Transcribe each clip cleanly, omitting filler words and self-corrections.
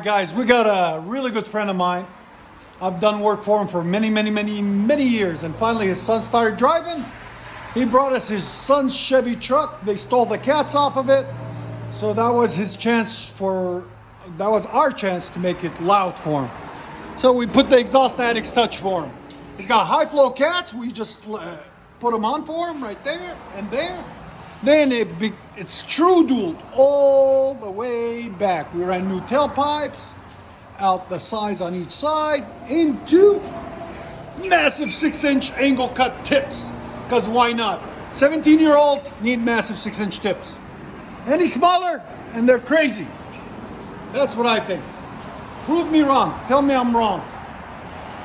Guys, we got a really good friend of mine. I've done work for him for many years, and finally his son started driving. He brought us his son's Chevy truck. They stole the cats off of it, so that was our chance to make it loud for him. So we put the exhaust addicts touch for him. He's got high flow cats. We just put them on for him right there and there. Then it's true dual all the way back. We ran new tailpipes out the sides on each side into massive 6-inch angle cut tips. Because why not? 17-year-olds need massive 6-inch tips. Any smaller and they're crazy. That's what I think. Prove me wrong. Tell me I'm wrong.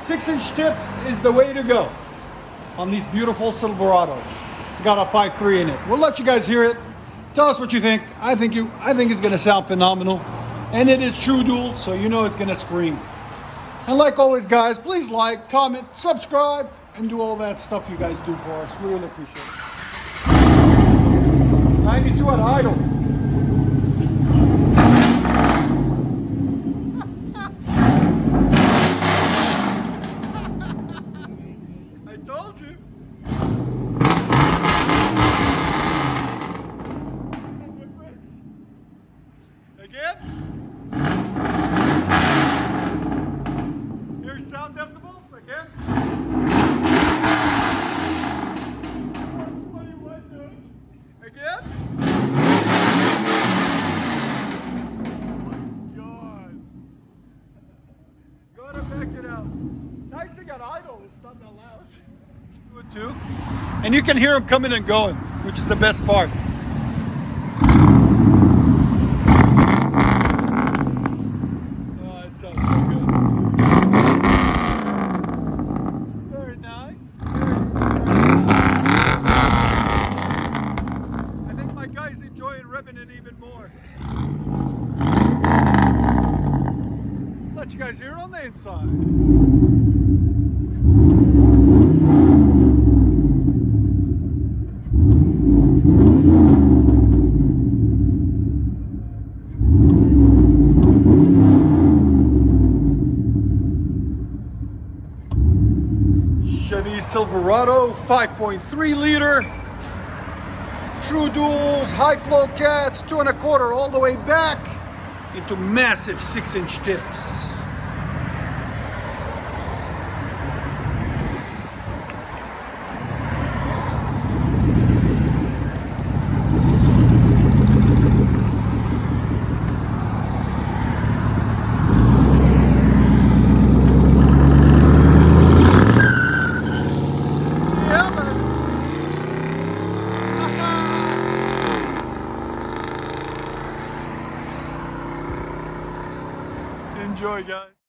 6-inch tips is the way to go on these beautiful Silverados. It's got a 5.3 in it. We'll let you guys hear it. Tell us what you think. I think it's gonna sound phenomenal. And it is true dual, so you know it's gonna scream. And like always, guys, please like, comment, subscribe, and do all that stuff you guys do for us. We really appreciate it. 92 at idle. I told you. Again? Here's sound decibels again. 21, dude. Again? Oh my God. Gotta back it out. Nice thing at idle, it's not that loud. Do it too. And you can hear them coming and going, which is the best part. Guys enjoying revving it even more. Let you guys hear it on the inside. Chevy Silverado 5.3 liter. True duals, high flow cats, 2 1/4 all the way back into massive 6-inch tips. Enjoy, guys.